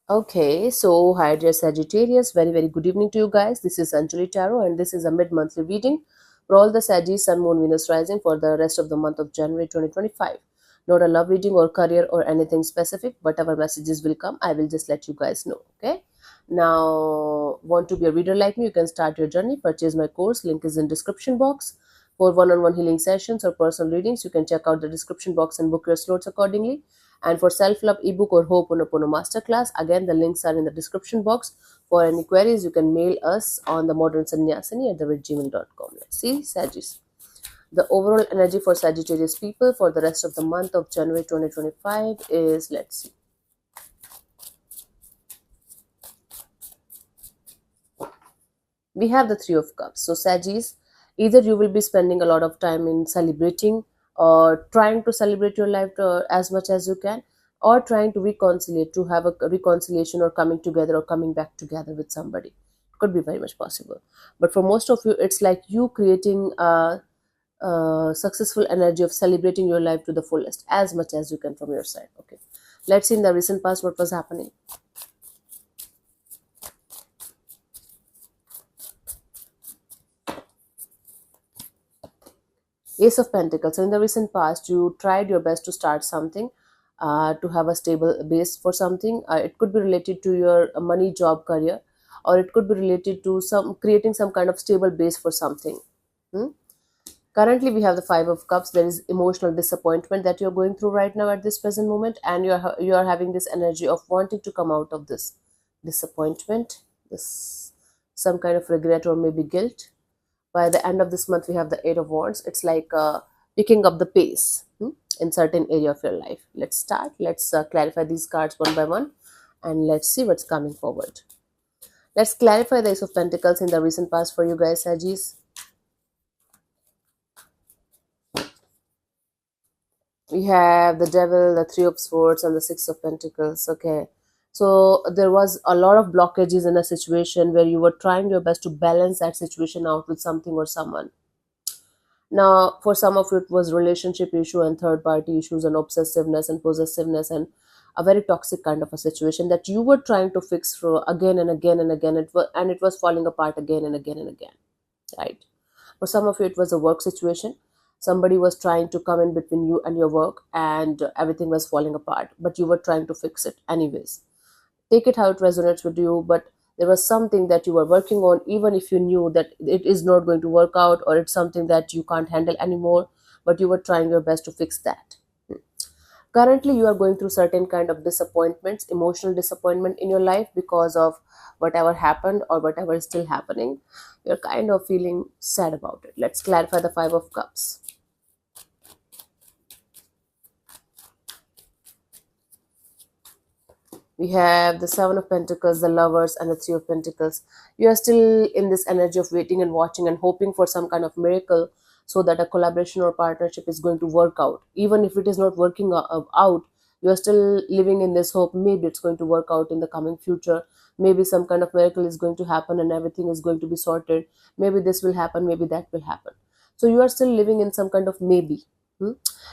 Okay, so hi dear Sagittarius, very good evening to you guys. This is Anjali Tarot and this is a mid-monthly reading for all the Sagittarius Sun, Moon, Venus rising for the rest of the month of January 2025. Not a love reading or career or anything specific. Whatever messages will come, I will just let you guys know. Okay. Now, want to be a reader like me? You can start your journey. Purchase my course. Link is in description box. For one-on-one healing sessions or personal readings, you can check out the description box and book your slots accordingly. And for self-love ebook or Ho'oponopono masterclass, again the links are in the description box. For any queries, you can mail us on the modernsannyasini@gmail.com. Let's see, Sagittarius. The overall energy for Sagittarius people for the rest of the month of January 2025 is, let's see. We have the Three of Cups. So Sagittarius, either you will be spending a lot of time in celebrating or trying to celebrate your life as much as you can, or trying to reconcile, to have a reconciliation or coming together or coming back together with somebody. Could be very much possible. But for most of you, it's like you creating a successful energy of celebrating your life to the fullest as much as you can from your side. Okay. Let's see in the recent past what was happening. Ace of Pentacles. So in the recent past, you tried your best to start something, to have a stable base for something. It could be related to your money, job, career, or it could be related to some creating some kind of stable base for something. Hmm? Currently, we have the Five of Cups. There is emotional disappointment that you're going through right now at this present moment, and you are having this energy of wanting to come out of this disappointment, this some kind of regret or maybe guilt. By the end of this month, we have the Eight of Wands. It's like picking up the pace in certain area of your life. Let's start. Let's clarify these cards one by one, and let's see what's coming forward. Let's clarify the Ace of Pentacles in the recent past for you guys, Sagittarius. We have the Devil, the Three of Swords, and the Six of Pentacles. Okay. So there was a lot of blockages in a situation where you were trying your best to balance that situation out with something or someone. Now, for some of it was relationship issue and third party issues and obsessiveness and possessiveness and a very toxic kind of a situation that you were trying to fix through again and again and again. It was falling apart again and again and again, right? For some of you, it was a work situation. Somebody was trying to come in between you and your work, and everything was falling apart, but you were trying to fix it anyways. Take it how it resonates with you, but there was something that you were working on, even if you knew that it is not going to work out or it's something that you can't handle anymore, but you were trying your best to fix that. Currently, you are going through certain kind of disappointments, emotional disappointment in your life because of whatever happened or whatever is still happening. You're kind of feeling sad about it. Let's clarify the Five of Cups. We have the Seven of Pentacles, the Lovers, and the Three of Pentacles. You are still in this energy of waiting and watching and hoping for some kind of miracle so that a collaboration or partnership is going to work out. Even if it is not working out, you are still living in this hope. Maybe it's going to work out in the coming future. Maybe some kind of miracle is going to happen and everything is going to be sorted. Maybe this will happen, maybe that will happen. So you are still living in some kind of maybe. Hmm?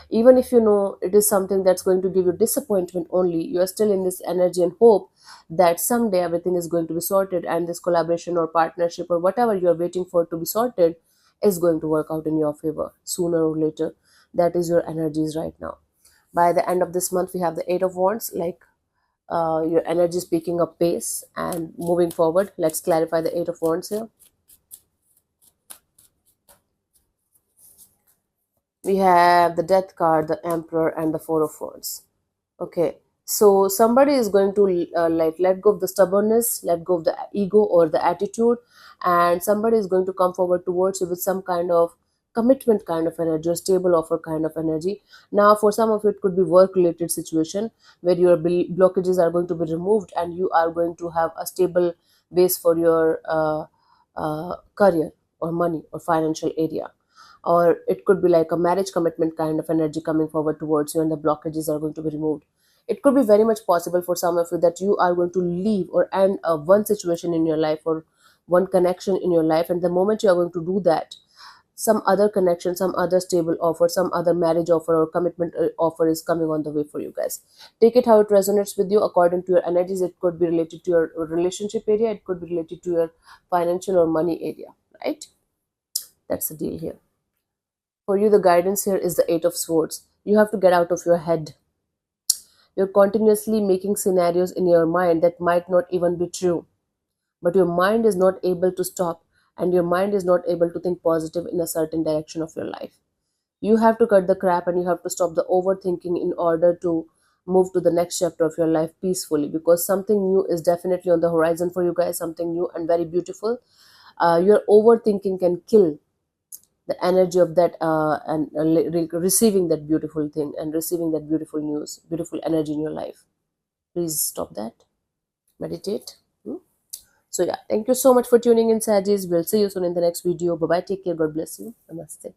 Even if you know it is something that's going to give you disappointment only, you are still in this energy and hope that someday everything is going to be sorted and this collaboration or partnership or whatever you are waiting for to be sorted is going to work out in your favor sooner or later. That is your energies right now. By the end of this month, we have the Eight of Wands, like your energy is picking up pace and moving forward. Let's clarify the Eight of Wands here. We have the Death card, the Emperor, and the Four of Wands. Okay, so somebody is going to like let go of the stubbornness, let go of the ego or the attitude, and somebody is going to come forward towards you with some kind of commitment kind of energy or stable offer kind of energy. Now, for some of it could be work related situation where your blockages are going to be removed and you are going to have a stable base for your career or money or financial area, or it could be like a marriage commitment kind of energy coming forward towards you and the blockages are going to be removed. It could be very much possible for some of you that you are going to leave or end one situation in your life or one connection in your life, and the moment you are going to do that, some other connection, some other stable offer, some other marriage offer or commitment offer is coming on the way for you guys. Take it how it resonates with you according to your energies. It could be related to your relationship area, it could be related to your financial or money area, right? That's the deal here. For you, the guidance here is the Eight of Swords. You have to get out of your head. You're continuously making scenarios in your mind that might not even be true, but your mind is not able to stop, and your mind is not able to think positive in a certain direction of your life. You have to cut the crap and you have to stop the overthinking in order to move to the next chapter of your life peacefully, because something new is definitely on the horizon for you guys, something new and very beautiful. Your overthinking can kill the energy of that, and receiving that beautiful thing and receiving that beautiful news, beautiful energy in your life. Please stop that. Meditate. Hmm? So yeah, thank you so much for tuning in, Sajis. We'll see you soon in the next video. Bye bye. Take care. God bless you. Namaste.